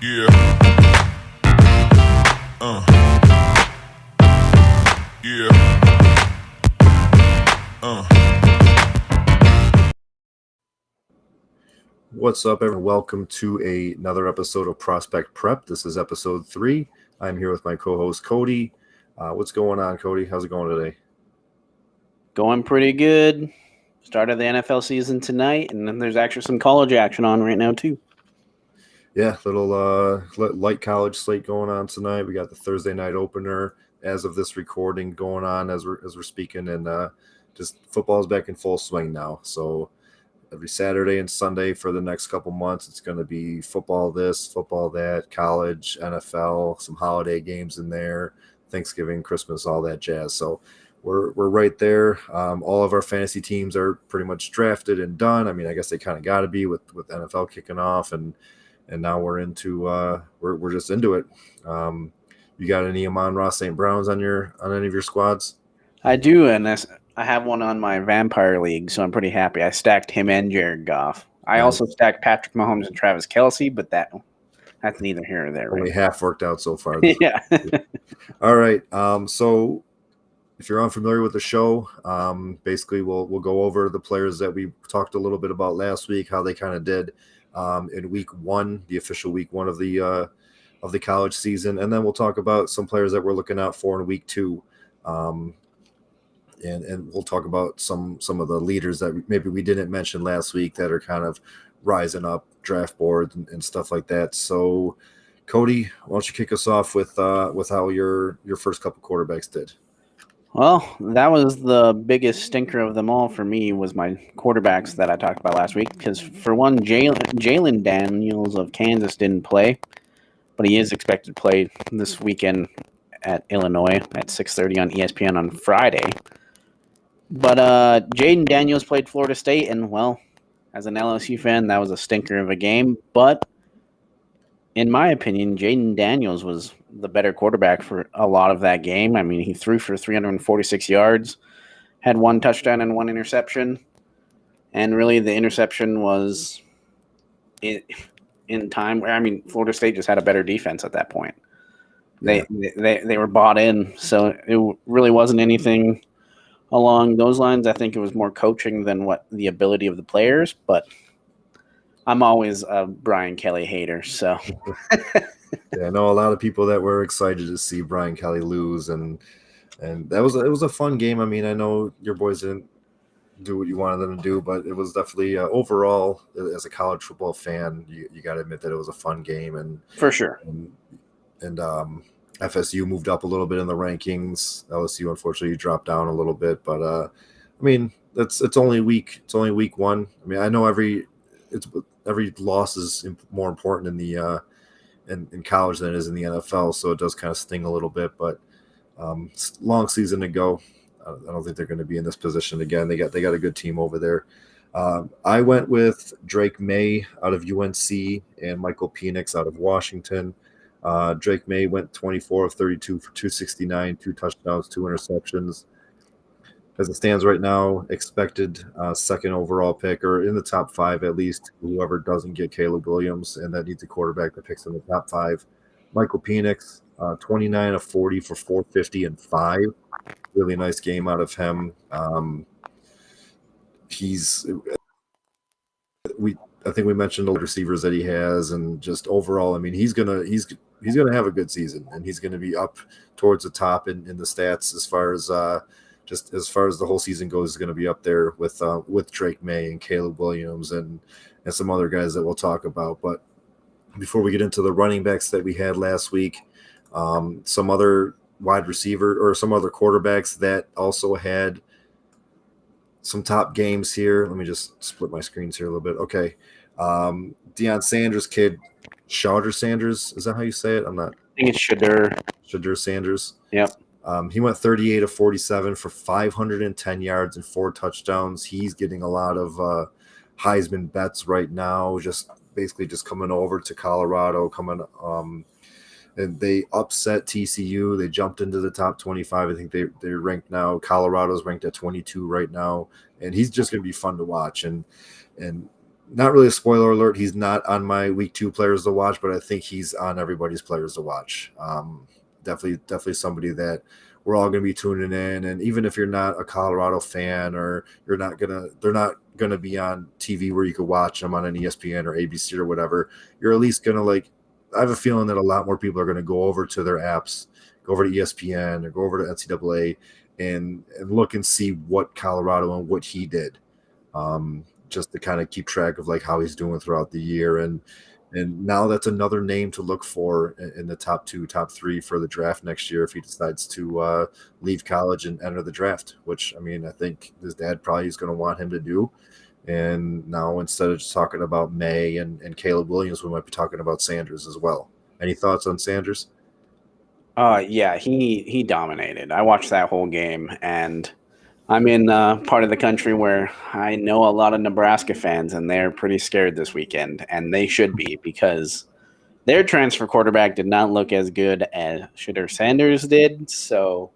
Yeah. Yeah. What's up, everyone? Welcome to another episode of Prospect Prep. This is episode 3. I'm here with my co-host, Cody. What's going on, Cody? How's it going today? Going pretty good. Start of the NFL season tonight, and then there's actually some college action on right now, too. Yeah, little light college slate going on tonight. We got the Thursday night opener as of this recording going on as we're speaking, and just football's back in full swing now. So every Saturday and Sunday for the next couple months, it's going to be football this, football that, college, NFL, some holiday games in there, Thanksgiving, Christmas, all that jazz. So we're right there. All of our fantasy teams are pretty much drafted and done. I mean, I guess they kind of got to be with NFL kicking off, and now we're into we're just into it. You got any Amon-Ra St. Browns on any of your squads? I do, and I have one on my Vampire League, so I'm pretty happy. I stacked him and Jared Goff. I also stacked Patrick Mahomes and Travis Kelce, but that's neither here nor there. Only half worked out so far. Yeah. All right. So if you're unfamiliar with the show, basically we'll go over the players that we talked a little bit about last week, how they kind of did in week 1, the official week 1 of the college season, and then we'll talk about some players that we're looking out for in week 2. And we'll talk about some of the leaders that maybe we didn't mention last week that are kind of rising up draft boards and stuff like that. So, Cody, why don't you kick us off with how your first couple quarterbacks did? Well, that was the biggest stinker of them all for me was my quarterbacks that I talked about last week. Because for one, Jalen Daniels of Kansas didn't play, but he is expected to play this weekend at Illinois at 6:30 on ESPN on Friday. But Jaden Daniels played Florida State, and, well, as an LSU fan, that was a stinker of a game. But in my opinion, Jaden Daniels was the better quarterback for a lot of that game. I mean, he threw for 346 yards, had 1 touchdown and 1 interception. And really the interception was in time where, I mean, Florida State just had a better defense at that point. They were bought in, so it really wasn't anything along those lines. I think it was more coaching than what the ability of the players, but I'm always a Brian Kelly hater, so. Yeah, I know a lot of people that were excited to see Brian Kelly lose, and it was a fun game. I mean, I know your boys didn't do what you wanted them to do, but it was definitely overall, as a college football fan, you got to admit that it was a fun game, and for sure. And FSU moved up a little bit in the rankings. LSU unfortunately dropped down a little bit, but I mean, it's only week 1. I mean, I know every loss is more important in the in college than it is in the NFL, so it does kind of sting a little bit. But long season to go. I don't think they're going to be in this position again. They got a good team over there. I went with Drake May out of UNC and Michael Penix out of Washington. Drake May went 24 of 32 for 269, 2 touchdowns, 2 interceptions. As it stands right now, expected second overall pick, or in the top 5 at least, whoever doesn't get Caleb Williams and that needs a quarterback that picks in the top 5. Michael Penix, 29 of 40 for 450 and 5. Really nice game out of him. I think we mentioned the receivers that he has, and just overall, I mean, he's gonna have a good season, and he's gonna be up towards the top in the stats as far as the whole season goes. Is going to be up there with Drake May and Caleb Williams and some other guys that we'll talk about. But before we get into the running backs that we had last week, some other wide receiver or some other quarterbacks that also had some top games here. Let me just split my screens here a little bit. Okay. Deion Sanders' kid, Shedeur Sanders. Is that how you say it? I think it's Shedeur. Shedeur Sanders. Yep. He went 38 of 47 for 510 yards and 4 touchdowns. He's getting a lot of Heisman bets right now, just coming over to Colorado, and they upset TCU. They jumped into the top 25. I think they're ranked now. Colorado's ranked at 22 right now, and he's just going to be fun to watch. And not really a spoiler alert. He's not on my week 2 players to watch, but I think he's on everybody's players to watch. Definitely somebody that we're all going to be tuning in. And even if you're not a Colorado fan or they're not going to be on TV where you could watch them on an ESPN or ABC or whatever, you're at least going to I have a feeling that a lot more people are going to go over to their apps, go over to ESPN or go over to NCAA and look and see what Colorado and what he did. Just to kind of keep track of how he's doing throughout the year. And now that's another name to look for in the top 2, top 3 for the draft next year if he decides to leave college and enter the draft, which, I mean, I think his dad probably is going to want him to do. And now instead of just talking about May and Caleb Williams, we might be talking about Sanders as well. Any thoughts on Sanders? Yeah, he dominated. I watched that whole game, and I'm in part of the country where I know a lot of Nebraska fans, and they're pretty scared this weekend, and they should be because their transfer quarterback did not look as good as Shedeur Sanders did, so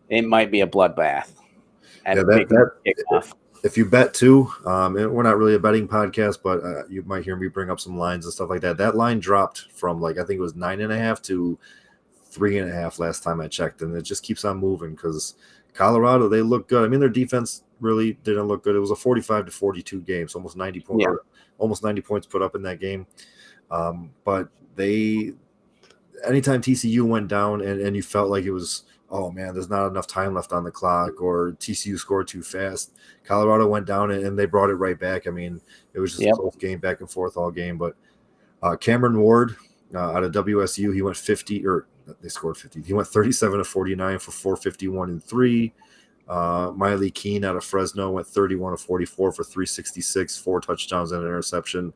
it might be a bloodbath at Yeah, kickoff. If you bet too, and we're not really a betting podcast, but you might hear me bring up some lines and stuff like that. That line dropped from I think it was 9.5 to 3.5 last time I checked, and it just keeps on moving because Colorado, they look good. I mean, their defense really didn't look good. It was a 45-42 game, so almost 90 points, almost 90 points put up in that game. But anytime TCU went down and you felt like it was, oh man, there's not enough time left on the clock, or TCU scored too fast, Colorado went down and they brought it right back. I mean, it was just a close game, back and forth all game. But Cameron Ward out of WSU, he went 50, or they scored 50. He went 37-49 for 451 and 3. Miley Keene out of Fresno went 31-44 for 366, 4 touchdowns and an interception.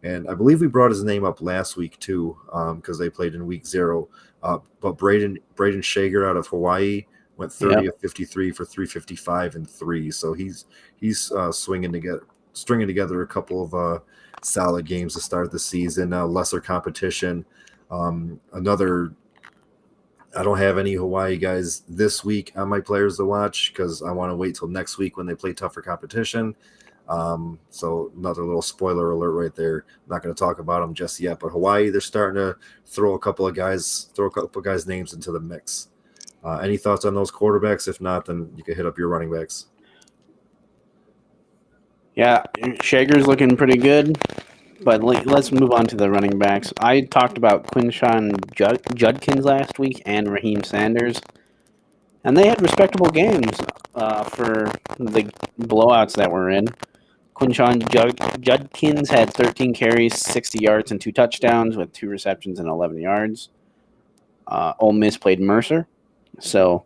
And I believe we brought his name up last week too, because they played in week 0. But Braden Shager out of Hawaii went 30-53 for 355 and 3. So he's stringing together a couple of solid games to start the season. Lesser competition. I don't have any Hawaii guys this week on my players to watch because I want to wait till next week when they play tougher competition. So another little spoiler alert right there. I'm not going to talk about them just yet, but Hawaii, they're starting to throw a couple of guys' names into the mix. Any thoughts on those quarterbacks? If not, then you can hit up your running backs. Yeah, Shager's looking pretty good. But let's move on to the running backs. I talked about Quinshon Judkins last week and Raheem Sanders, and they had respectable games for the blowouts that we're in. Quinshon Judkins had 13 carries, 60 yards, and 2 touchdowns with 2 receptions and 11 yards. Ole Miss played Mercer, so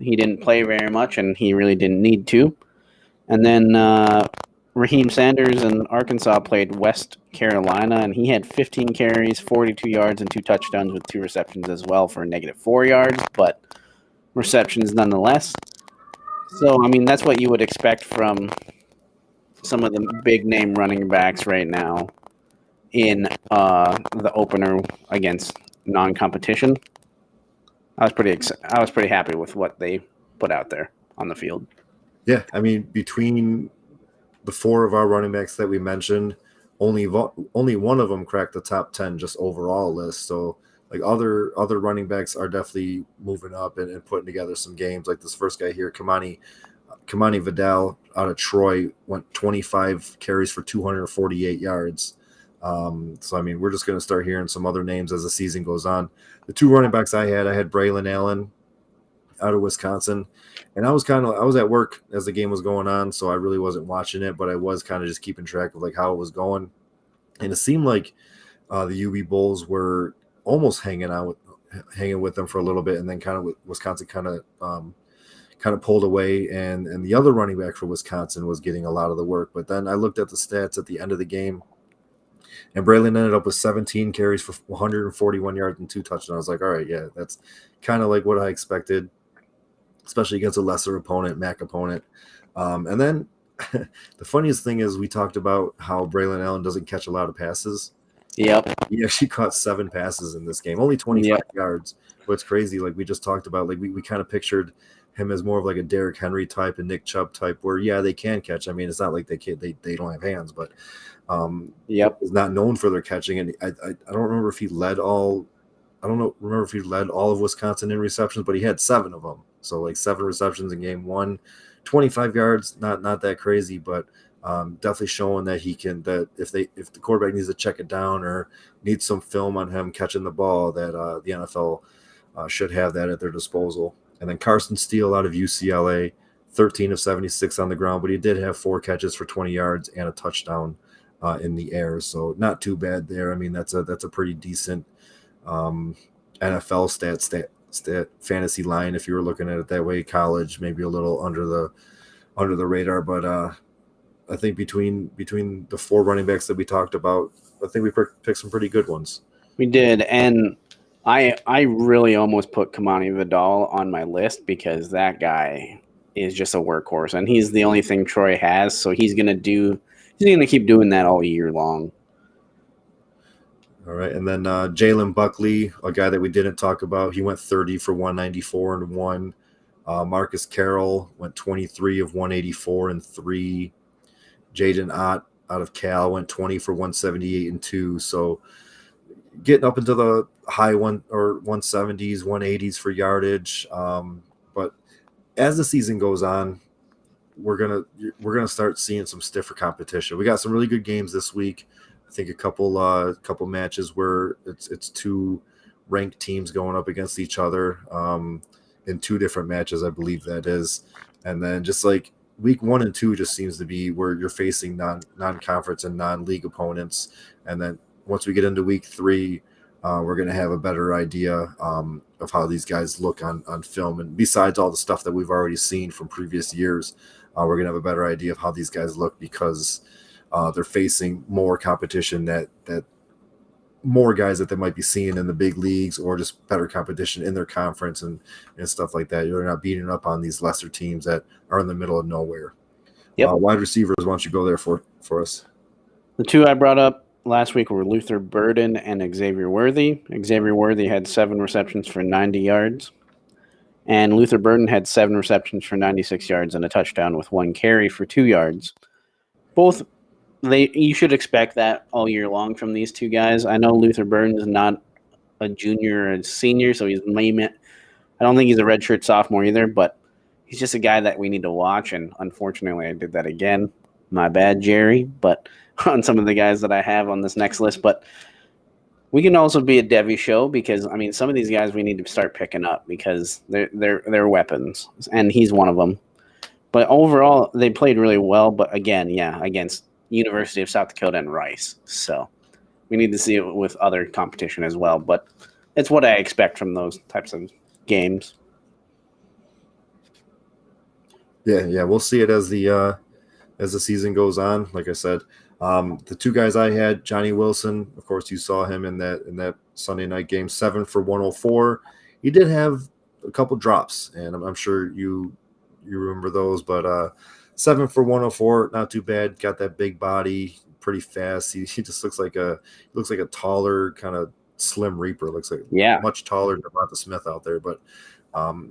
he didn't play very much, and he really didn't need to. And then Raheem Sanders in Arkansas played West Carolina, and he had 15 carries, 42 yards, and 2 touchdowns with 2 receptions as well for -4 yards, but receptions nonetheless. So, I mean, that's what you would expect from some of the big-name running backs right now in the opener against non-competition. I was pretty happy with what they put out there on the field. Yeah, I mean, between the 4 of our running backs that we mentioned, only one of them cracked the top 10 just overall list. So other running backs are definitely moving up and putting together some games. Like this first guy here, Kamani Vidal out of Troy, went 25 carries for 248 yards. So I mean, we're just going to start hearing some other names as the season goes on. The 2 running backs I had Braylon Allen out of Wisconsin, and I was at work as the game was going on, so I really wasn't watching it, but I was kind of just keeping track of how it was going, and it seemed like the UB Bulls were almost hanging with them for a little bit, and then kind of Wisconsin kind of pulled away, and the other running back for Wisconsin was getting a lot of the work. But then I looked at the stats at the end of the game, and Braylon ended up with 17 carries for 141 yards and 2 touchdowns. I was like, all right, yeah, that's kind of like what I expected, especially against a lesser opponent, MAC opponent. And then the funniest thing is we talked about how Braylon Allen doesn't catch a lot of passes. Yep. He actually caught 7 passes in this game, only 25 yards. What's crazy, like we just talked about, like we kind of pictured him as more of like a Derrick Henry type and Nick Chubb type, where they can catch. I mean, it's not like they don't have hands, but is not known for their catching. And I don't remember if he led all. I don't know. Remember if he led all of Wisconsin in receptions, but he had 7 of them. So like 7 receptions in game 1, 25 yards. Not that crazy, but definitely showing that he can. That if the quarterback needs to check it down or needs some film on him catching the ball, that the NFL should have that at their disposal. And then Carson Steele out of UCLA, 13 of 76 on the ground, but he did have 4 catches for 20 yards and a touchdown in the air. So not too bad there. I mean, that's a pretty decent NFL stat fantasy line if you were looking at it that way. College maybe a little under the radar, but I think between the 4 running backs that we talked about, I think we picked some pretty good ones. We did, and I really almost put Kamani Vidal on my list because that guy is just a workhorse, and he's the only thing Troy has, so he's gonna keep doing that all year long. All right, and then Jalen Buckley, a guy that we didn't talk about, he went 30 for 194 and 1. Marcus Carroll went 23 of 184 and 3. Jaden Ott out of Cal went 20 for 178 and 2. So getting up into the high 170s, 180s for yardage. But as the season goes on, we're gonna start seeing some stiffer competition. We got some really good games this week. I think a couple matches where it's 2 ranked teams going up against each other in 2 different matches, I believe that is. And then just like week 1 and 2 just seems to be where you're facing non-conference and non-league opponents. And then once we get into week 3, we're going to have a better idea of how these guys look on film. And besides all the stuff that we've already seen from previous years, we're going to have a better idea of how these guys look because they're facing more competition that more guys that they might be seeing in the big leagues or just better competition in their conference and stuff like that. You're not beating up on these lesser teams that are in the middle of nowhere. Yep. Wide receivers, why don't you go there for us? The 2 I brought up last week were Luther Burden and Xavier Worthy. Xavier Worthy had 7 receptions for 90 yards. And Luther Burden had 7 receptions for 96 yards and a touchdown with 1 carry for 2 yards. Both, you should expect that all year long from these 2 guys. I know Luther Burden is not a junior or a senior, so I don't think he's a redshirt sophomore either, but he's just a guy that we need to watch, and unfortunately I did that again. My bad, Jerry, but on some of the guys that I have on this next list. But we can also be a Devi show because, I mean, some of these guys we need to start picking up because they're weapons, and he's one of them. But overall, they played really well, but again, against University of South Dakota and Rice. So we need to see it with other competition as well. But it's what I expect from those types of games. Yeah, we'll see it as the season goes on. Like I said, the 2 guys I had, Johnny Wilson, of course, you saw him in that Sunday night game, 7 for 104. He did have a couple drops, and I'm sure you remember those, but 7 for 104, not too bad. Got that big body, pretty fast. He just looks like a taller kind of slim Reaper. Looks like much taller than Devonta Smith out there, but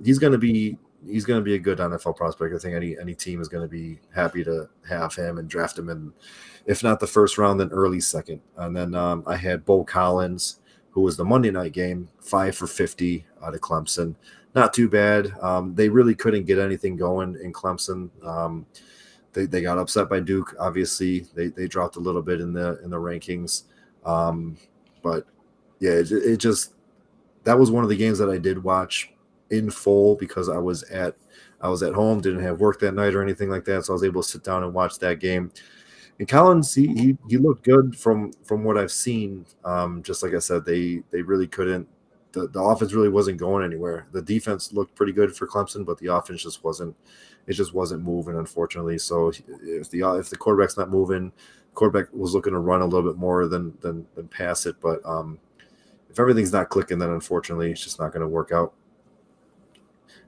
he's gonna be a good NFL prospect. I think any team is going to be happy to have him and draft him in, if not the first round, then early second. And then I had Bo Collins, who was the Monday night game, 5 for 50 out of Clemson. Not too bad. They really couldn't get anything going in Clemson. They got upset by Duke. Obviously, they dropped a little bit in the rankings. But yeah, it just, that was one of the games that I did watch in full because I was at home, didn't have work that night or anything like that, so I was able to sit down and watch that game. And Collins, he looked good from what I've seen. Just like I said, they really couldn't. The offense really wasn't going anywhere. The defense looked pretty good for Clemson, but the offense just wasn't moving, unfortunately. So if the quarterback's not moving, the quarterback was looking to run a little bit more than pass it. But if everything's not clicking, then unfortunately it's just not going to work out.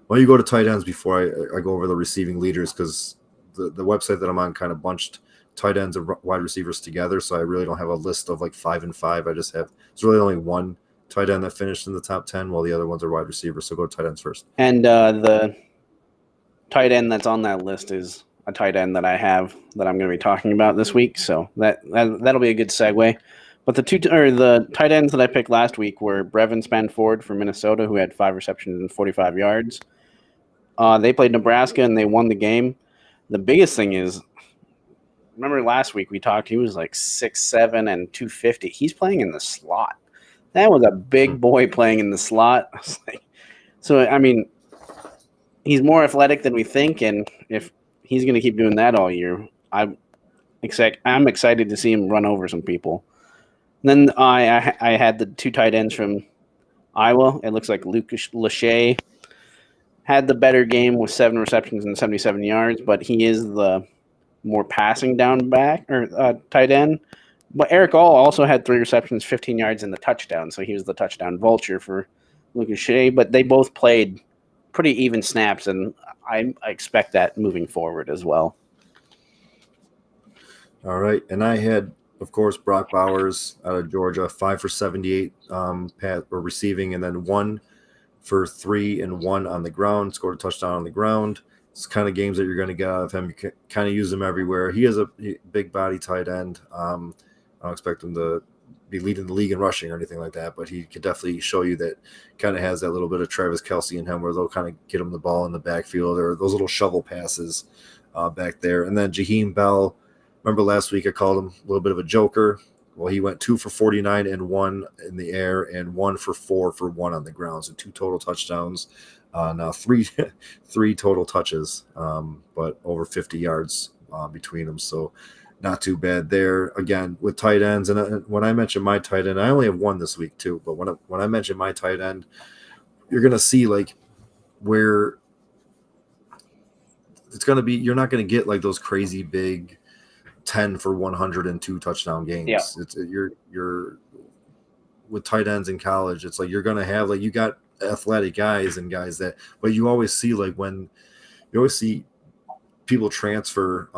Why don't you go to tight ends before I go over the receiving leaders, because the website that I'm on kind of bunched tight ends and wide receivers together, so I really don't have a list of like 5 and 5. I just have it's really only one tight end that finished in the top 10, while the other ones are wide receivers. So go to tight ends first. And the tight end that's on that list is a tight end that I have that I'm going to be talking about this week. So that'll be a good segue. But the tight ends that I picked last week were Brevin Spanford from Minnesota, who had 5 receptions and 45 yards. They played Nebraska and they won the game. The biggest thing is, remember last week we talked, he was like 6'7" and 250. He's playing in the slot. That was a big boy playing in the slot. I was like, so, I mean, he's more athletic than we think, and if he's going to keep doing that all year, I'm excited to see him run over some people. And then I had the 2 tight ends from Iowa. It looks like Luke Lachey had the better game with 7 receptions and 77 yards, but he is the more passing down back or tight end. But Eric All also had 3 receptions, 15 yards, and the touchdown. So he was the touchdown vulture for Luke Lachey. But they both played pretty even snaps, and I expect that moving forward as well. All right, and I had, of course, Brock Bowers out of Georgia, 5 for 78 receiving, and then 1 for 3 and 1 on the ground, scored a touchdown on the ground. It's kind of games that you're going to get out of him. You can kind of use him everywhere. He is a big body tight end. I don't expect him to be leading the league in rushing or anything like that, but he could definitely show you that kind of has that little bit of Travis Kelce in him where they'll kind of get him the ball in the backfield or those little shovel passes back there. And then Jaheim Bell, remember last week I called him a little bit of a joker. Well, he went 2 for 49 and 1 in the air and 1 for 4 for 1 on the ground. So 2 total touchdowns. Now three total touches, but over 50 yards between them. So not too bad there. Again, with tight ends, and when I mention my tight end, I only have 1 this week too. But when I mention my tight end, you're gonna see like where it's gonna be. You're not gonna get like those crazy big 10 for 102 touchdown games. Yeah. You're with tight ends in college. It's like you're gonna have like you got athletic guys and guys that, but you always see like when you always see people transfer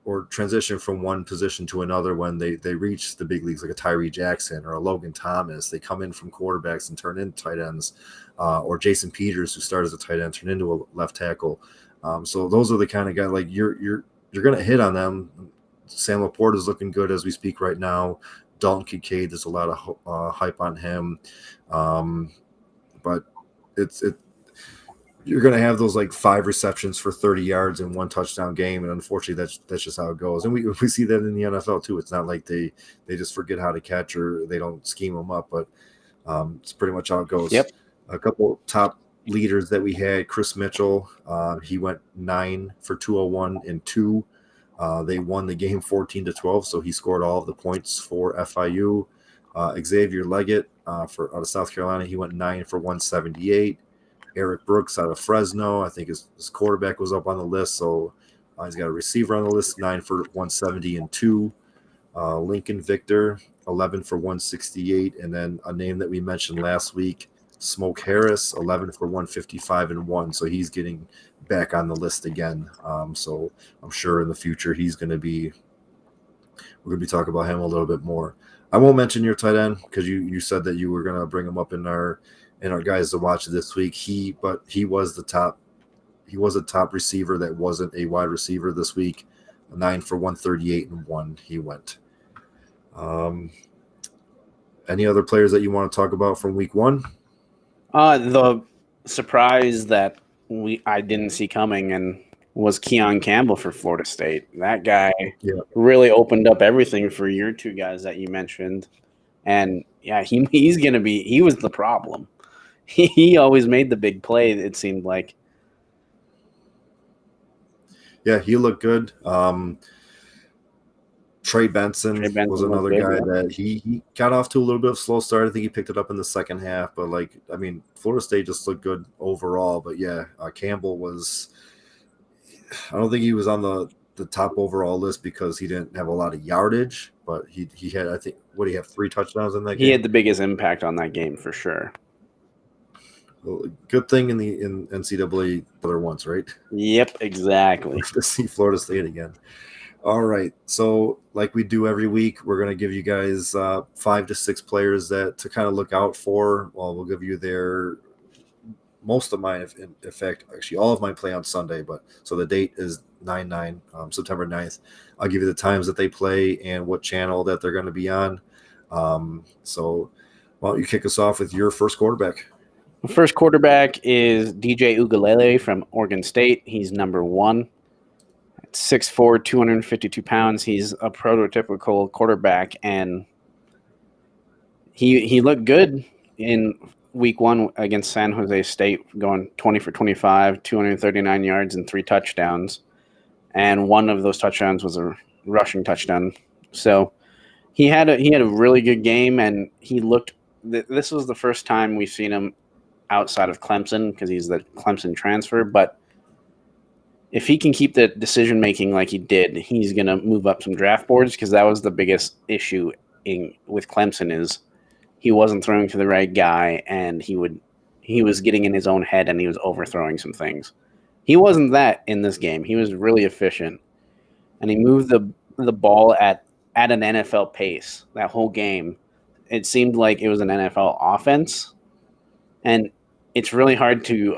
or transition from one position to another when they reach the big leagues, like a Tyree Jackson or a Logan Thomas. They come in from quarterbacks and turn into tight ends, or Jason Peters, who started as a tight end, turned into a left tackle. So those are the kind of guys like you're going to hit on them. Sam Laporte is looking good as we speak right now. Dalton Kincaid, there's a lot of hype on him. But you're going to have those like 5 receptions for 30 yards and 1 touchdown game, and unfortunately, that's just how it goes. And we see that in the NFL too. It's not like they just forget how to catch or they don't scheme them up, but it's pretty much how it goes. Yep. A couple top leaders that we had: Chris Mitchell. He went 9 for 201 and 2. They won the game 14-12, so he scored all of the points for FIU. Xavier Leggett out of South Carolina, he went 9 for 178. Eric Brooks out of Fresno, I think his quarterback was up on the list, so he's got a receiver on the list, 9 for 170 and 2. Lincoln Victor, 11 for 168, and then a name that we mentioned last week, Smoke Harris, 11 for 155 and 1. So he's getting back on the list again. So I'm sure in the future we're going to be talking about him a little bit more. I won't mention your tight end because you said that you were going to bring him up in our guys to watch this week. He was the top. He was a top receiver that wasn't a wide receiver this week. 9 for 138 and 1. He went. Any other players that you want to talk about from week 1? The surprise that I didn't see coming and was Keon Campbell for Florida State. That guy really opened up everything for your 2 guys that you mentioned. And yeah, he was the problem. He always made the big play, it seemed like. Yeah, he looked good. Trey Benson was another guy that he got off to a little bit of a slow start. I think he picked it up in the second half, but Florida State just looked good overall. But yeah, Campbell was – I don't think he was on the top overall list because he didn't have a lot of yardage, but he had, I think, what do you have, 3 touchdowns in that game? He had the biggest impact on that game for sure. Well, good thing in NCAA other once, right? Yep, exactly. To see Florida State again. All right. So, like we do every week, we're going to give you guys 5 to 6 players that to kind of look out for. Well, we'll give you their most of mine, in fact, actually all of mine play on Sunday. But so the date is 9/9, September 9th. I'll give you the times that they play and what channel that they're going to be on. So, why don't you kick us off with your first quarterback? The first quarterback is DJ Ugalele from Oregon State. He's number one. 6'4", 252 pounds. He's a prototypical quarterback, and he looked good in week one against San Jose State, going 20 for 25, 239 yards, and 3 touchdowns. And one of those touchdowns was a rushing touchdown. So he had a really good game, and he looked. This was the first time we've seen him outside of Clemson because he's the Clemson transfer, but if he can keep the decision making like he did, he's going to move up some draft boards because that was the biggest issue with Clemson is he wasn't throwing to the right guy and he was getting in his own head and he was overthrowing some things. He wasn't that in this game. He was really efficient and he moved the ball at an NFL pace that whole game. It seemed like it was an NFL offense, and it's really hard to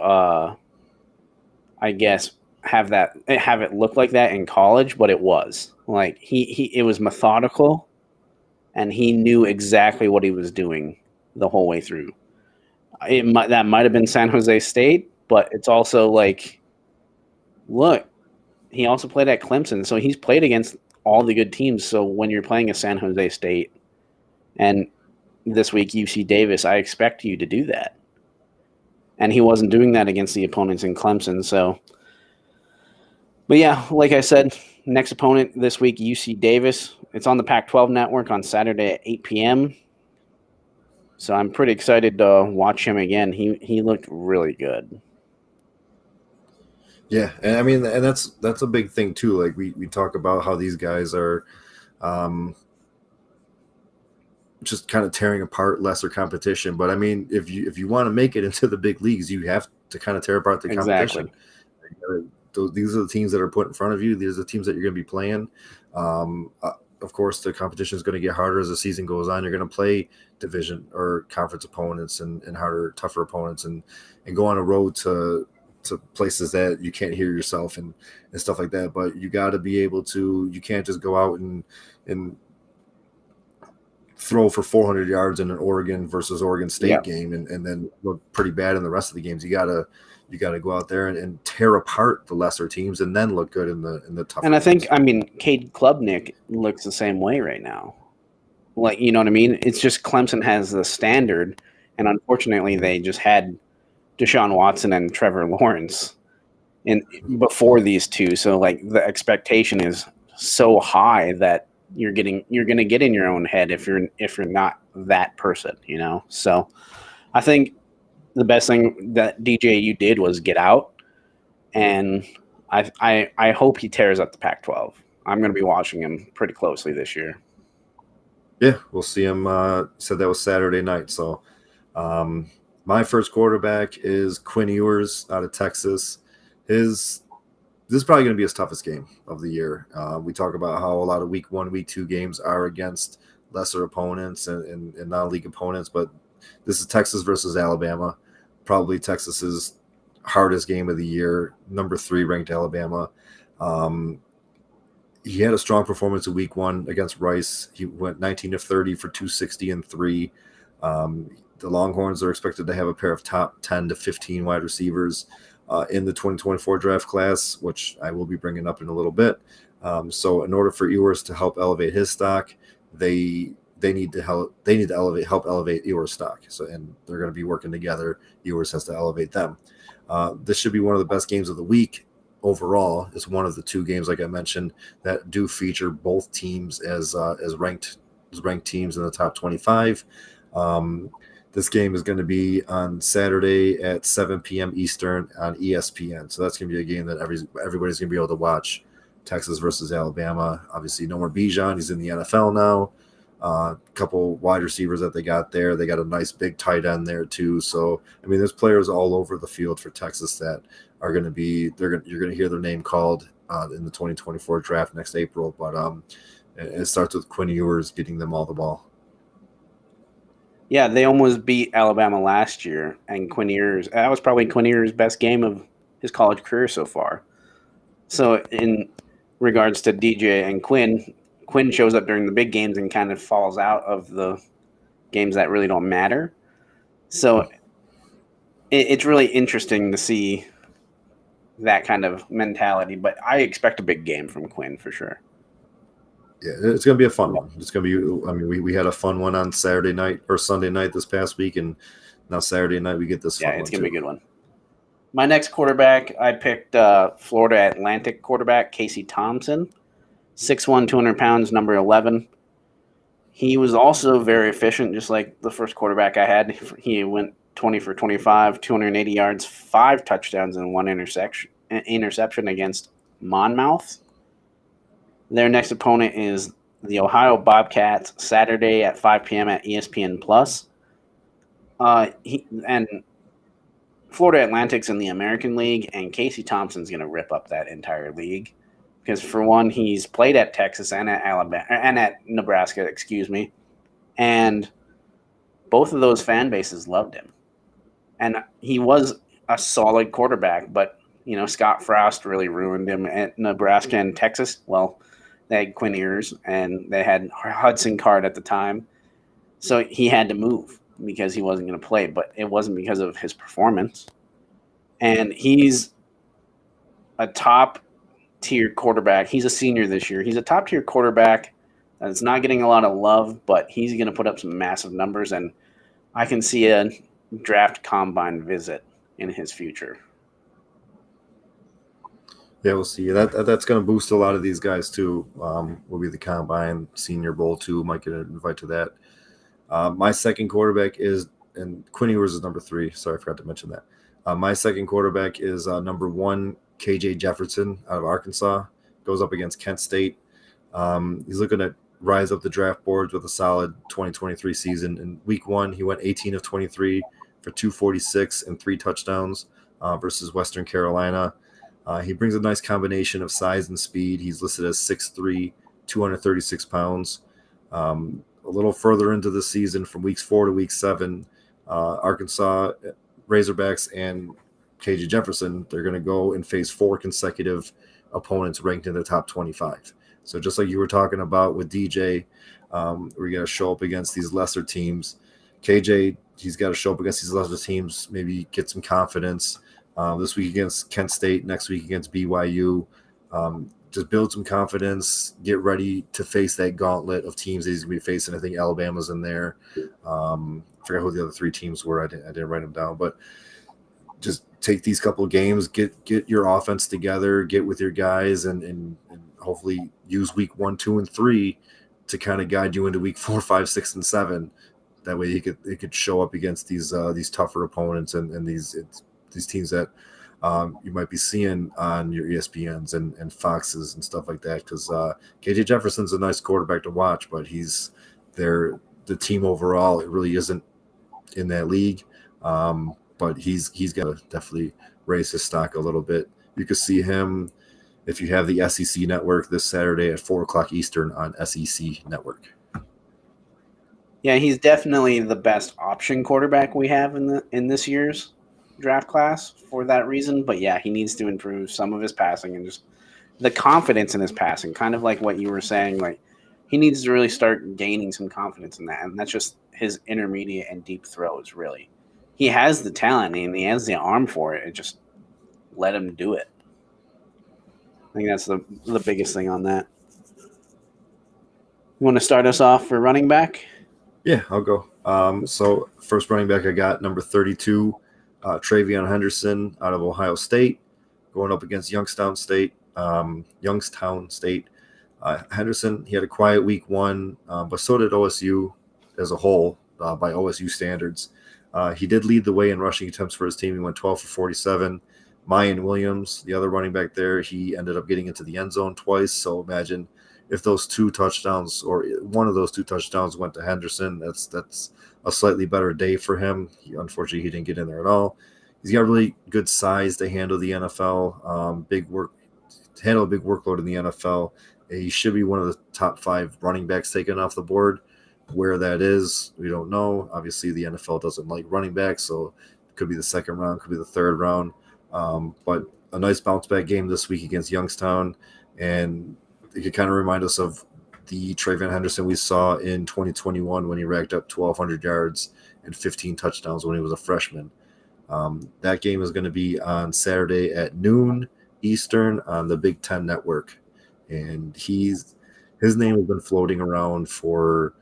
I guess have it look like that in college, but it was like it was methodical, and he knew exactly what he was doing the whole way through. That might have been San Jose State, but it's also like, look, he also played at Clemson, so he's played against all the good teams. So when you're playing a San Jose State and this week UC Davis, I expect you to do that. And he wasn't doing that against the opponents in Clemson. So, but yeah, like I said, next opponent this week, UC Davis. It's on the Pac-12 network on Saturday at 8 p.m. So I'm pretty excited to watch him again. He looked really good. Yeah, and I mean, and that's a big thing too. Like we talk about how these guys are just kind of tearing apart lesser competition. But I mean, if you want to make it into the big leagues, you have to kind of tear apart the competition. These are the teams that are put in front of you. These are the teams that you're going to be playing. Of course, the competition is going to get harder as the season goes on. You're going to play division or conference opponents and harder, tougher opponents, and go on a road to places that you can't hear yourself and stuff like that. But you got to be able to. You can't just go out and throw for 400 yards in an Oregon versus Oregon State game and then look pretty bad in the rest of the games. You gotta go out there and tear apart the lesser teams and then look good in the tough. And I think, Cade Klubnik looks the same way right now. Like, you know what I mean? It's just Clemson has the standard, and unfortunately they just had Deshaun Watson and Trevor Lawrence before these two. So like the expectation is so high that you're going to get in your own head if you're not that person, you know? So I think the best thing that DJU did was get out, and I hope he tears up the Pac-12. I'm going to be watching him pretty closely this year. Yeah, we'll see him. Said that was Saturday night. So my first quarterback is Quinn Ewers out of Texas. This is probably going to be his toughest game of the year. We talk about how a lot of week 1, week 2 games are against lesser opponents and non-league opponents, but this is Texas versus Alabama, probably Texas's hardest game of the year. Number 3 ranked Alabama. He had a strong performance in week 1 against Rice. He went 19 of 30 for 260 and 3. The Longhorns are expected to have a pair of top 10 to 15 wide receivers in the 2024 draft class, which I will be bringing up in a little bit. So in order for Ewers to help elevate his stock, they need to help elevate Ewers' stock. So, and they're going to be working together. Ewers has to elevate them. This should be one of the best games of the week overall. It's one of the 2 games, like I mentioned, that do feature both teams as ranked teams in the top 25. This game is going to be on Saturday at 7 p.m. Eastern on ESPN. So that's going to be a game that everybody's going to be able to watch. Texas versus Alabama. Obviously, no more Bijan. He's in the NFL now. couple wide receivers that they got there. They got a nice big tight end there too. So I mean, there's players all over the field for Texas that are going to be. You're going to hear their name called in the 2024 draft next April. But it starts with Quinn Ewers getting them all the ball. Yeah, they almost beat Alabama last year, and that was probably Quinn Ewers' best game of his college career so far. So in regards to DJ and Quinn shows up during the big games and kind of falls out of the games that really don't matter. So it's really interesting to see that kind of mentality, but I expect a big game from Quinn for sure. Yeah, it's going to be a fun one. It's going to be, I mean, we had a fun one on Saturday night or Sunday night this past week, and now Saturday night we get this fun one. Yeah, it's going to be a good one. My next quarterback, I picked Florida Atlantic quarterback Casey Thompson, 6'1", 200 pounds, number 11. He was also very efficient, just like the first quarterback I had. He went 20 for 25, 280 yards, 5 touchdowns, and 1 interception against Monmouth. Their next opponent is the Ohio Bobcats, Saturday at 5 p.m. at ESPN+. And Florida Atlantic's in the American League, and Casey Thompson's going to rip up that entire league. Because, for one, he's played at Texas and at Alabama and at Nebraska, and both of those fan bases loved him. And he was a solid quarterback, but Scott Frost really ruined him at Nebraska and Texas. Well, they had Quinn Ewers and they had Hudson Card at the time, so he had to move because he wasn't going to play. But it wasn't because of his performance, and he's a top-tier quarterback. He's a senior this year. He's a top-tier quarterback that's not getting a lot of love, but he's going to put up some massive numbers, and I can see a draft combine visit in his future. Yeah, we'll see. That's going to boost a lot of these guys too. Will be the combine, Senior Bowl too. Might get an invite to that. My second quarterback is, and Quinn Ewers is number 3. Sorry, I forgot to mention that. My second quarterback is number 1, KJ Jefferson out of Arkansas. Goes up against Kent State. He's looking to rise up the draft boards with a solid 2023 season. In week 1, he went 18 of 23 for 246 and 3 touchdowns versus Western Carolina. He brings a nice combination of size and speed. He's listed as 6'3", 236 pounds. A little further into the season, from weeks 4 to week 7, Arkansas Razorbacks and KJ Jefferson, they're going to go and face 4 consecutive opponents ranked in the top 25. So just like you were talking about with DJ, we're going to show up against these lesser teams. KJ, he's got to show up against these lesser teams, maybe get some confidence. This week against Kent State, next week against BYU. Just build some confidence, get ready to face that gauntlet of teams that he's going to be facing. I think Alabama's in there. I forgot who the other 3 teams were. I didn't write them down, but just take these couple of games, get your offense together, get with your guys, and hopefully use week 1, 2, and 3 to kind of guide you into week 4, 5, 6, and 7. That way it could show up against these tougher opponents and these teams that you might be seeing on your ESPNs and Foxes and stuff like that. Because KJ Jefferson's a nice quarterback to watch, but the team overall, it really isn't in that league. But he's got to definitely raise his stock a little bit. You could see him if you have the SEC network this Saturday at 4:00 Eastern on SEC Network. Yeah, he's definitely the best option quarterback we have in this year's draft class for that reason. But yeah, he needs to improve some of his passing and just the confidence in his passing, kind of like what you were saying. Like, he needs to really start gaining some confidence in that, and that's just his intermediate and deep throws. Really, he has the talent and he has the arm for it. Just let him do it. I think that's the biggest thing on that. You want to start us off for running back? Yeah, I'll go. So first running back I got, number 32, Travion Henderson out of Ohio State, going up against Youngstown State. Henderson, he had a quiet week 1, but so did OSU as a whole by OSU standards. He did lead the way in rushing attempts for his team. He went 12 for 47. Mayan Williams, the other running back there, he ended up getting into the end zone twice. So imagine if those 2 touchdowns or one of those 2 touchdowns went to Henderson, that's a slightly better day for him. Unfortunately, he didn't get in there at all. He's got really good size to handle the NFL. Handle a big workload in the NFL. He should be one of the top 5 running backs taken off the board. Where that is, we don't know. Obviously, the NFL doesn't like running backs, so it could be the 2nd round, could be the 3rd round. But a nice bounce back game this week against Youngstown, and it could kind of remind us of the Trayvon Henderson we saw in 2021 when he racked up 1,200 yards and 15 touchdowns when he was a freshman. That game is going to be on Saturday at noon Eastern on the Big Ten Network, and his name has been floating around for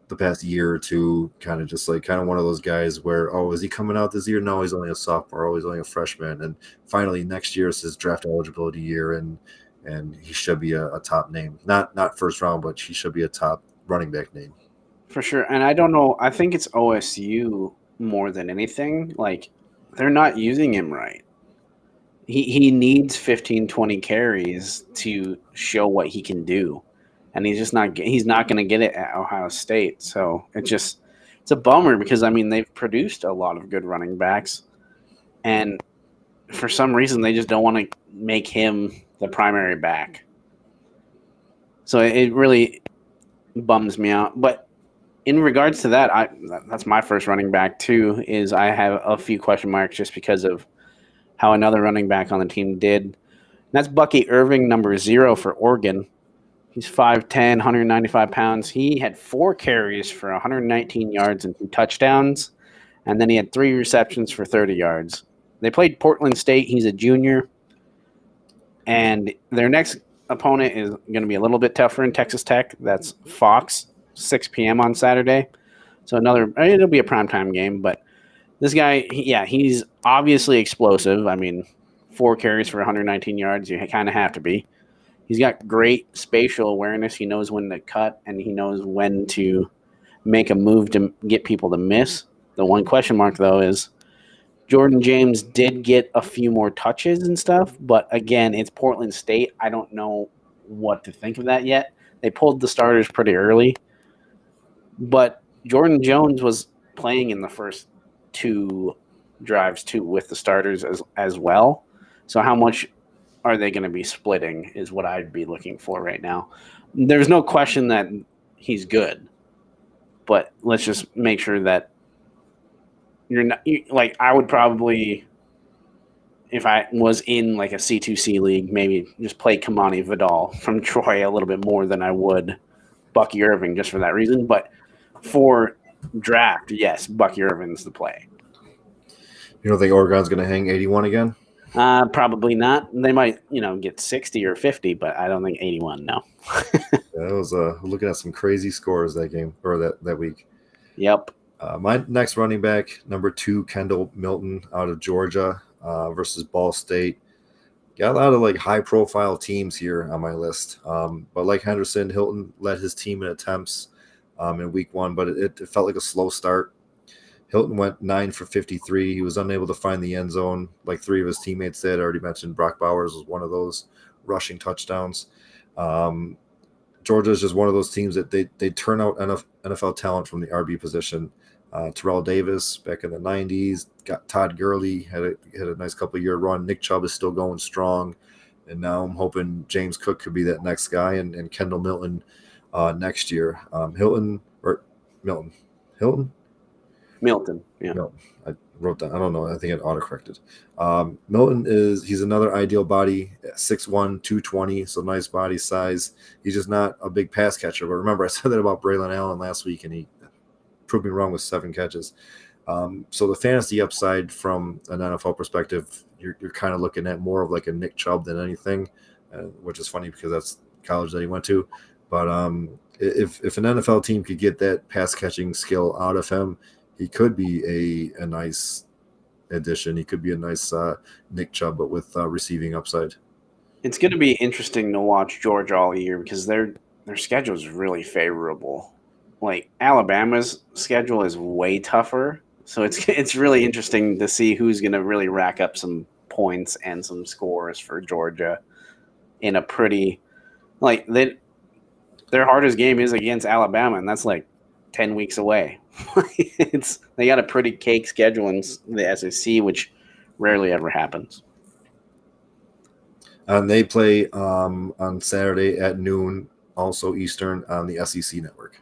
the past year or two, kind of one of those guys where, oh, is he coming out this year? No, he's only a sophomore. Oh, he's only a freshman. And finally, next year is his draft eligibility year, and he should be a top name. Not 1st round, but he should be a top running back name. For sure. And I don't know. I think it's OSU more than anything. Like, they're not using him right. He needs 15, 20 carries to show what he can do. And he's not going to get it at Ohio State. So it's a bummer because, I mean, they've produced a lot of good running backs. And for some reason, they just don't want to make him the primary back. So it really bums me out. But in regards to that, that's my first running back too, is I have a few question marks just because of how another running back on the team did. And that's Bucky Irving, number 0 for Oregon. He's 5'10", 195 pounds. He had 4 carries for 119 yards and 2 touchdowns, and then he had 3 receptions for 30 yards. They played Portland State. He's a junior, and their next opponent is going to be a little bit tougher in Texas Tech. That's Fox, 6 p.m. on Saturday. So it'll be a primetime game, but this guy, he's obviously explosive. I mean, 4 carries for 119 yards, you kind of have to be. He's got great spatial awareness. He knows when to cut, and he knows when to make a move to get people to miss. The one question mark, though, is Jordan James did get a few more touches and stuff, but again, it's Portland State. I don't know what to think of that yet. They pulled the starters pretty early, but Jordan Jones was playing in the first 2 drives too with the starters as well. So how much are they going to be splitting is what I'd be looking for right now. There's no question that he's good, but let's just make sure that I would probably, if I was in like a C2C league, maybe just play Kamani Vidal from Troy a little bit more than I would Bucky Irving just for that reason. But for draft, yes, Bucky Irving's the play. You don't think Oregon's going to hang 81 again? Probably not. They might, get 60 or 50, but I don't think 81. No. That was looking at some crazy scores that game or that week. Yep. My next running back, number 2, Kendall Milton out of Georgia versus Ball State. Got a lot of high-profile teams here on my list. But like Henderson, Hilton led his team in attempts in week 1, but it felt like a slow start. Hilton went 9 for 53. He was unable to find the end zone like 3 of his teammates did. I already mentioned Brock Bowers was one of those rushing touchdowns. Georgia is just one of those teams that they turn out NFL talent from the RB position. Terrell Davis back in the 90s, got Todd Gurley, had a nice couple-year run. Nick Chubb is still going strong. And now I'm hoping James Cook could be that next guy and Kendall Milton next year. Milton, yeah. No, I wrote that. I don't know. I think it autocorrected. Milton he's another ideal body, 6'1", 220, so nice body size. He's just not a big pass catcher. But remember, I said that about Braylon Allen last week, and he proved me wrong with 7 catches. So the fantasy upside from an NFL perspective, you're kind of looking at more of like a Nick Chubb than anything, which is funny because that's college that he went to. But if an NFL team could get that pass catching skill out of him, he could be a nice addition. He could be a nice Nick Chubb, but with receiving upside. It's going to be interesting to watch Georgia all year because their schedule is really favorable. Like Alabama's schedule is way tougher, so it's really interesting to see who's going to really rack up some points and some scores for Georgia in a pretty their hardest game is against Alabama, and that's like 10 weeks away. They got a pretty cake schedule in the SEC, which rarely ever happens. And they play on Saturday at noon, also Eastern, on the SEC network.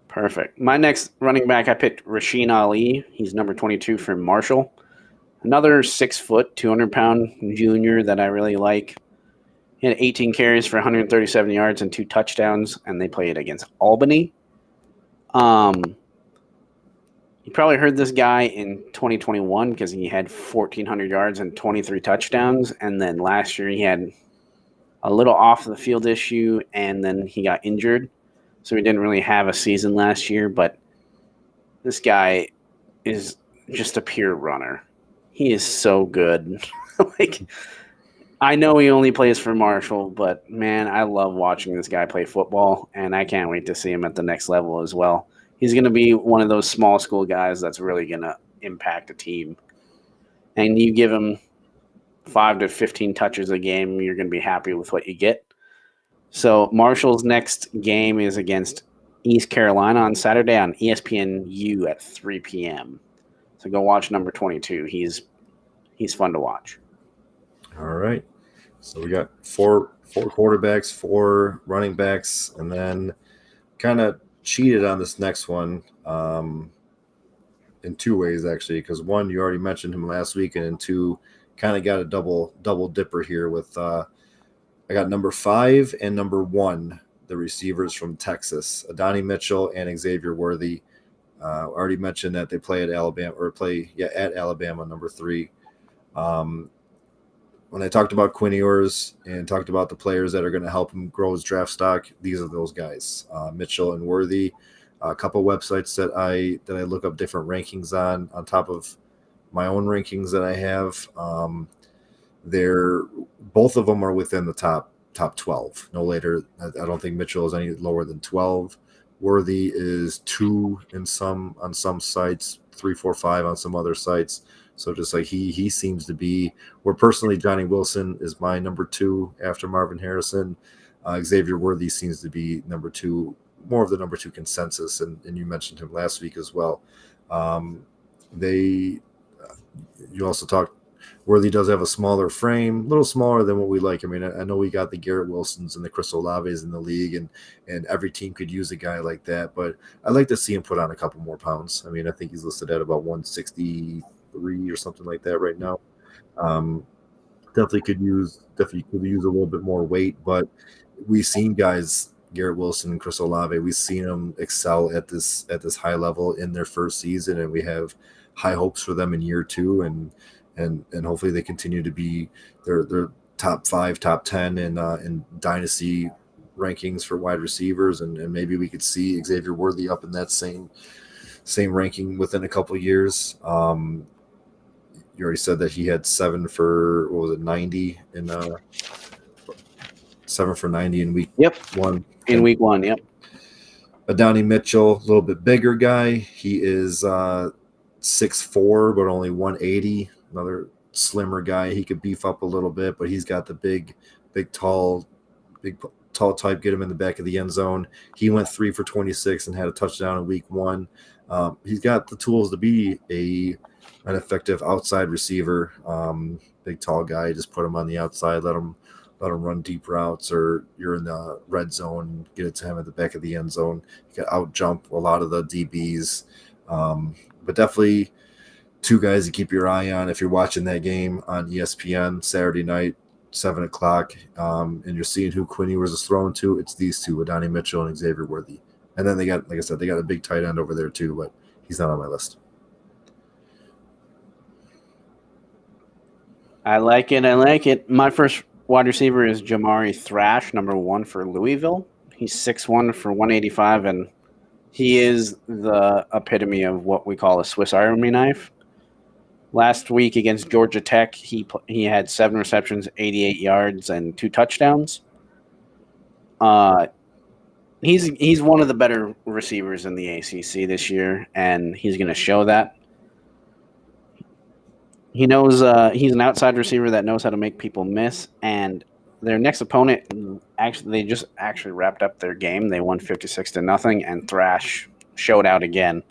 Perfect. My next running back, I picked Rasheen Ali. He's number 22 from Marshall. Another 6 foot, 200-pound junior that I really like. He had 18 carries for 137 yards and 2 touchdowns, and they played against Albany. You probably heard this guy in 2021 because he had 1,400 yards and 23 touchdowns, and then last year he had a little off the field issue, and then he got injured, so he didn't really have a season last year. But this guy is just a pure runner. He is so good. Like, I know he only plays for Marshall, but man, I love watching this guy play football, and I can't wait to see him at the next level as well. He's going to be one of those small school guys that's really going to impact a team. And you give him 5 to 15 touches a game, you're going to be happy with what you get. So Marshall's next game is against East Carolina on Saturday on ESPNU at 3 p.m. So go watch number 22. He's fun to watch. All right. So we got four quarterbacks, 4 running backs, and then kind of cheated on this next one in 2 ways, actually, because 1, you already mentioned him last week, and 2, kind of got a double dipper here with I got number 5 and number 1, the receivers from Texas, Adonai Mitchell and Xavier Worthy. Already mentioned that they play at Alabama at Alabama, number 3. When I talked about Quinn Ewers and talked about the players that are going to help him grow his draft stock, these are those guys, Mitchell and Worthy. A couple websites that I look up different rankings on top of my own rankings that I have. They're both of them are within the top 12, no later. I don't think Mitchell is any lower than 12. Worthy is 2 on some sites, 3, 4, 5 on some other sites. So just like he seems to be, where personally Johnny Wilson is my number 2 after Marvin Harrison. Xavier Worthy seems to be number 2, more of the number 2 consensus, and you mentioned him last week as well. You also talked, Worthy does have a smaller frame, a little smaller than what we like. I mean, I know we got the Garrett Wilsons and the Chris Olaves in the league, and every team could use a guy like that, but I'd like to see him put on a couple more pounds. I mean, I think he's listed at about 163 or something like that right now. Definitely could use a little bit more weight, but we've seen guys, Garrett Wilson and Chris Olave, we've seen them excel at this high level in their first season, and we have high hopes for them in year 2, and hopefully they continue to be their top 5, top 10 in dynasty rankings for wide receivers, and maybe we could see Xavier Worthy up in that same ranking within a couple of years. You already said that he had 7 for 90 in 7 for 90 in week 1. In week 1, yep. Adonai Mitchell, a little bit bigger guy. He is 6'4", but only 180. Another slimmer guy. He could beef up a little bit, but he's got the big tall type, get him in the back of the end zone. He went 3 for 26 and had a touchdown in week 1. He's got the tools to be an effective outside receiver. Big tall guy. Just put him on the outside, let him run deep routes, or you're in the red zone, get it to him at the back of the end zone. You can out jump a lot of the DBs. But definitely 2 guys to keep your eye on if you're watching that game on ESPN Saturday night, 7 o'clock, and you're seeing who Quinn Ewers is throwing to. It's these 2, Adonai Mitchell and Xavier Worthy. And then they got, like I said, they got a big tight end over there too, but he's not on my list. I like it. My first wide receiver is Jamari Thrash, number 1 for Louisville. He's 6'1" for 185, and he is the epitome of what we call a Swiss Army knife. Last week against Georgia Tech, he had 7 receptions, 88 yards, and 2 touchdowns. He's one of the better receivers in the ACC this year, and he's going to show that. He knows he's an outside receiver that knows how to make people miss, and their next opponent they just wrapped up their game. They won 56-0, and Thrash showed out again.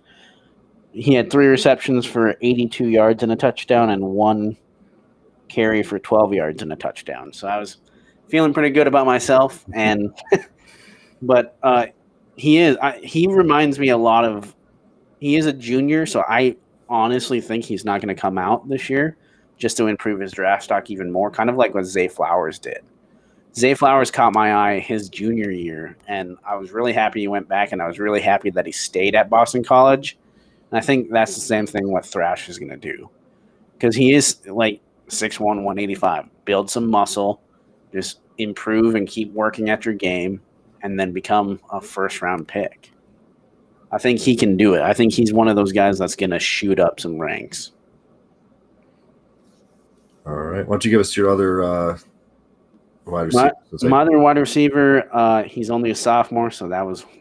He had 3 receptions for 82 yards and a touchdown, and 1 carry for 12 yards and a touchdown. So I was feeling pretty good about myself. And but he reminds me a lot of. He is a junior, so I honestly think he's not going to come out this year just to improve his draft stock even more, kind of like what Zay Flowers did. Zay Flowers caught my eye his junior year, and I was really happy he went back, and I was really happy that he stayed at Boston College. And I think that's the same thing what Thrash is going to do, because he is like 6'1", 185. Build some muscle, just improve and keep working at your game, and then become a first-round pick. I think he can do it. I think he's one of those guys that's going to shoot up some ranks. All right. Why don't you give us your other wide receiver? My other wide receiver, he's only a sophomore, so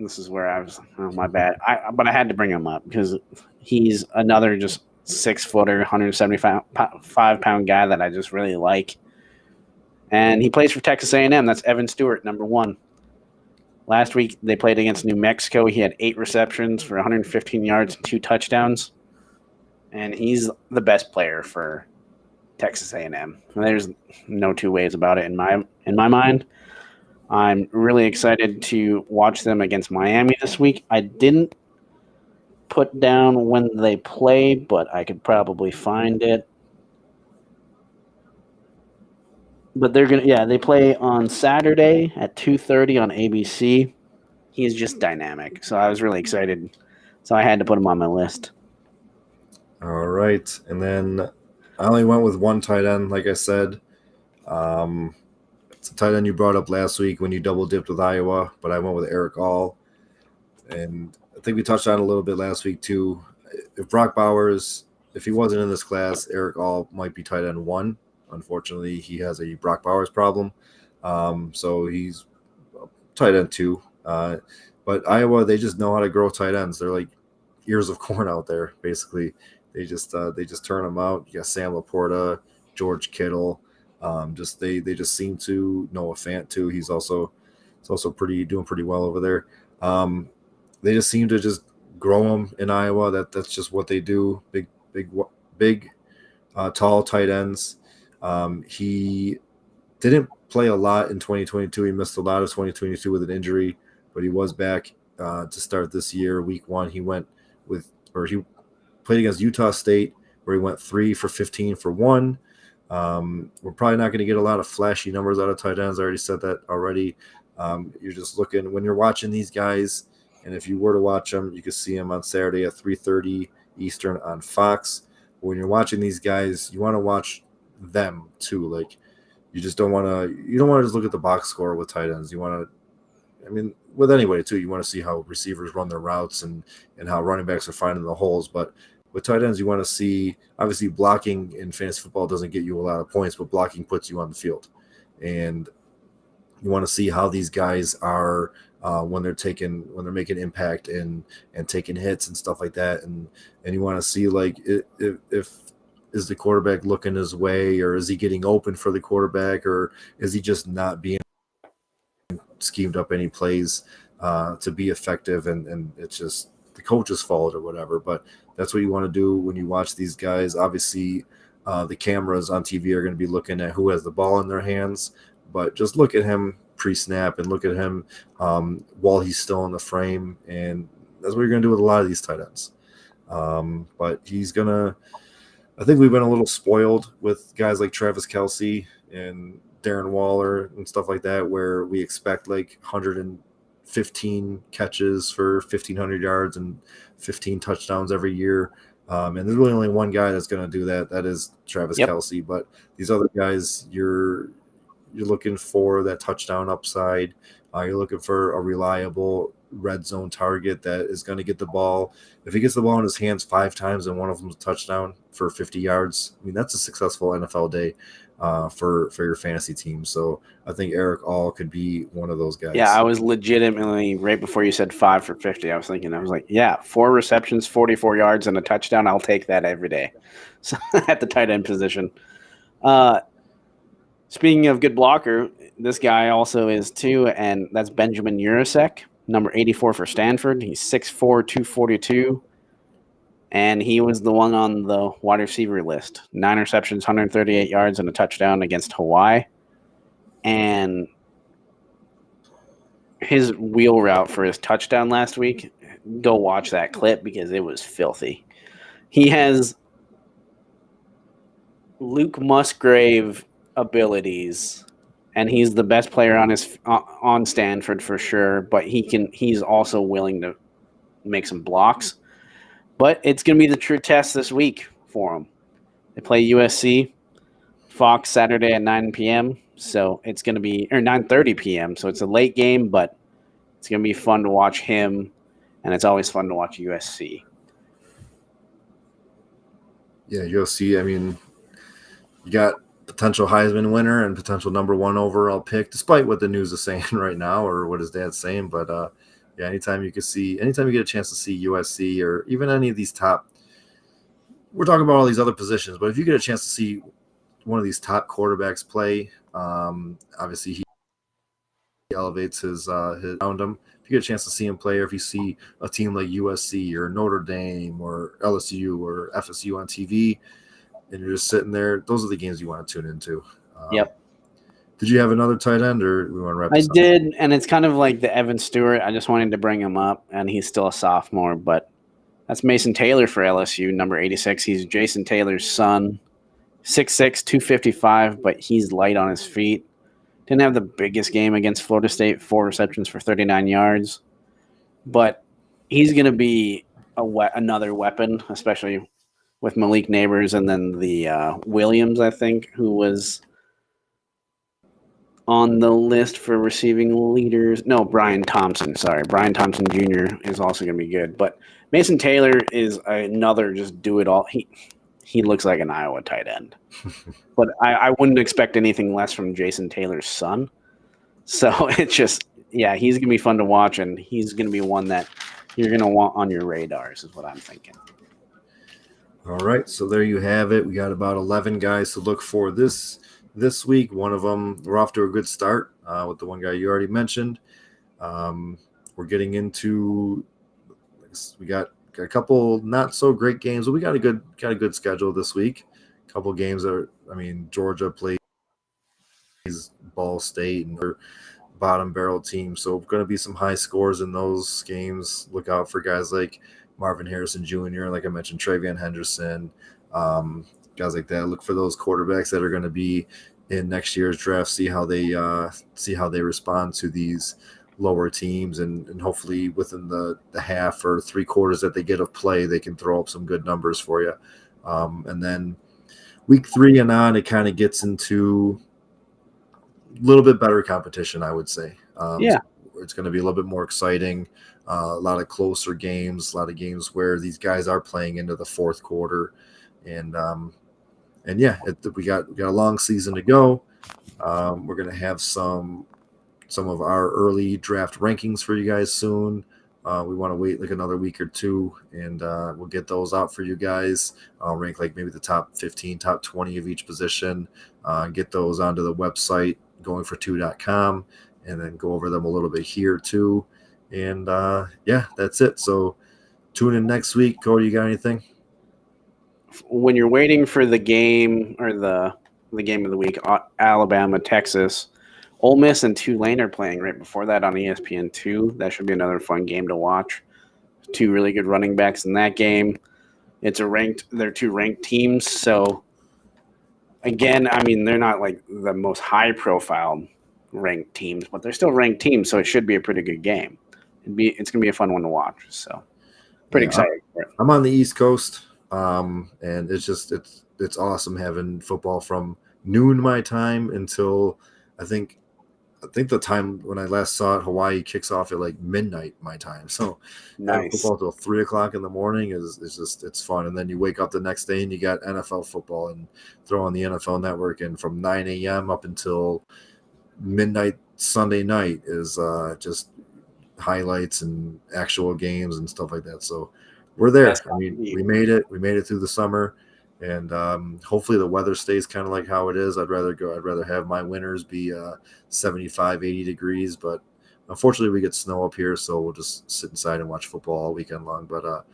this is where I was. Oh, my bad. But I had to bring him up because he's another just 6-footer, 175-pound guy that I just really like. And he plays for Texas A&M. That's Evan Stewart, number 1. Last week, they played against New Mexico. He had 8 receptions for 115 yards and 2 touchdowns. And he's the best player for Texas A&M. There's no two ways about it in my mind. I'm really excited to watch them against Miami this week. I didn't put down when they play, but I could probably find it. But they play on Saturday at 2:30 on ABC. He's just dynamic. So I was really excited. So I had to put him on my list. All right. And then I only went with 1 tight end, like I said. It's a tight end you brought up last week when you double dipped with Iowa, but I went with Eric All. And I think we touched on it a little bit last week too. If Brock Bowers, if he wasn't in this class, Eric All might be tight end 1. Unfortunately, he has a Brock Bowers problem. So he's tight end 2. But Iowa, they just know how to grow tight ends. They're like ears of corn out there, basically. They just turn them out. You got Sam Laporta, George Kittle. They just seem to. Noah Fant too. He's also doing pretty well over there. They just seem to just grow them in Iowa. That's just what they do. Big, tall tight ends. He didn't play a lot in 2022. He missed a lot of 2022 with an injury, but he was back to start this year. Week 1, he played against Utah State, where he went 3 for 15 for 1. We're probably not going to get a lot of flashy numbers out of tight ends. I already said that already. You're just looking when you're watching these guys, and if you were to watch them, you could see them on Saturday at 3:30 Eastern on Fox. But when you're watching these guys, you want to watch them too. Like you don't want to just look at the box score with tight ends. You want to, with anybody too, you want to see how receivers run their routes and how running backs are finding the holes. But with tight ends, you want to see, obviously blocking in fantasy football doesn't get you a lot of points, but blocking puts you on the field. And you want to see how these guys are when they're making impact and taking hits and stuff like that. And you want to see like if is the quarterback looking his way, or is he getting open for the quarterback, or is he just not being schemed up any plays to be effective, and it's just the coach's fault or whatever. But that's what you want to do when you watch these guys. Obviously, the cameras on TV are going to be looking at who has the ball in their hands, but just look at him pre-snap and look at him while he's still in the frame, and that's what you're going to do with a lot of these tight ends. But I think we've been a little spoiled with guys like Travis Kelce and Darren Waller and stuff like that, where we expect like 115 catches for 1,500 yards and 15 touchdowns every year. And there's really only one guy that's going to do that. That is Travis Kelce. But these other guys, you're looking for that touchdown upside. You're looking for a reliable red zone target that is going to get the ball. If he gets the ball in his hands 5 times and one of them is a touchdown for 50 yards, that's a successful NFL day for your fantasy team. So I think Eric All could be one of those guys. Yeah, I was legitimately, right before you said 5 for 50, I was like, yeah, 4 receptions, 44 yards, and a touchdown. I'll take that every day. So at the tight end position. Speaking of good blocker, this guy also is too, and that's Benjamin Urasek, number 84 for Stanford. He's 6'4", 242, and he was the one on the wide receiver list. 9 receptions, 138 yards, and a touchdown against Hawaii. And his wheel route for his touchdown last week, go watch that clip because it was filthy. He has Luke Musgrave abilities, and he's the best player on Stanford for sure. But he's also willing to make some blocks. But it's going to be the true test this week for him. They play USC, Fox Saturday at 9 p.m. So it's going to be 9:30 p.m. So it's a late game, but it's going to be fun to watch him, and it's always fun to watch USC. Yeah, USC. I mean, you got potential Heisman winner and potential number 1 overall pick, despite what the news is saying right now or what his dad's saying. But yeah, anytime you get a chance to see USC or even any of these top, we're talking about all these other positions, but if you get a chance to see one of these top quarterbacks play, obviously he elevates his around him. If you get a chance to see him play, or if you see a team like USC or Notre Dame or LSU or FSU on TV, and you're just sitting there, those are the games you want to tune into. Yep. Did you have another tight end, or we want to wrap I this up? did, and it's kind of like the Evan Stewart. I just wanted to bring him up, and he's still a sophomore, but that's Mason Taylor for LSU, number 86. He's Jason Taylor's son, 6'6", 255, but he's light on his feet. Didn't have the biggest game against Florida State, 4 receptions for 39 yards, but he's going to be another weapon, especially with Malik Neighbors and then the Williams, I think, who was on the list for receiving leaders. No, Brian Thompson. Sorry. Brian Thompson Jr. is also going to be good. But Mason Taylor is another just do-it-all. He looks like an Iowa tight end. But I wouldn't expect anything less from Jason Taylor's son. So it's just, yeah, he's going to be fun to watch, and he's going to be one that you're going to want on your radars is what I'm thinking. All right, so there you have it. We got about 11 guys to look for this week. One of them, we're off to a good start with the one guy you already mentioned. We're getting into, we got a couple not so great games, but we got a good schedule this week. A couple games that Georgia plays Ball State and we're bottom barrel team, so going to be some high scores in those games. Look out for guys like Marvin Harrison Jr., like I mentioned, Travion Henderson, guys like that. Look for those quarterbacks that are going to be in next year's draft. See how they respond to these lower teams, and hopefully within the half or 3 quarters that they get of play, they can throw up some good numbers for you. And then week 3 and on, it kind of gets into a little bit better competition, I would say. Yeah. It's going to be a little bit more exciting. A lot of closer games, a lot of games where these guys are playing into the 4th quarter, and yeah, we got a long season to go. We're gonna have some of our early draft rankings for you guys soon. We want to wait like another week or 2, and we'll get those out for you guys. I'll rank like maybe the top 15, top 20 of each position. Get those onto the website, goingfor2.com, and then go over them a little bit here too. And yeah, that's it. So tune in next week. Cody, you got anything? When you're waiting for the game or the game of the week, Alabama, Texas, Ole Miss and Tulane are playing right before that on ESPN2. That should be another fun game to watch. 2 really good running backs in that game. They're 2 ranked teams. So again, they're not like the most high profile ranked teams, but they're still ranked teams. So it should be a pretty good game. It's going to be a fun one to watch. So pretty excited for it. I'm on the East Coast. And it's awesome having football from noon my time until I think the time when I last saw it, Hawaii kicks off at like midnight my time. So nice. Football till 3:00 in the morning is just, it's fun. And then you wake up the next day and you got NFL football and throw on the NFL Network, and from 9 a.m. up until midnight Sunday night is just highlights and actual games and stuff like that. So we're there. We made it. We made it through the summer, And hopefully the weather stays kind of like how it is. I'd rather have my winters be 75, 80 degrees, but unfortunately we get snow up here, so we'll just sit inside and watch football all weekend long. But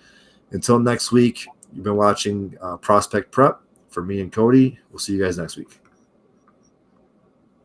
until next week, you've been watching Prospect Prep. For me and Cody, we'll see you guys next week.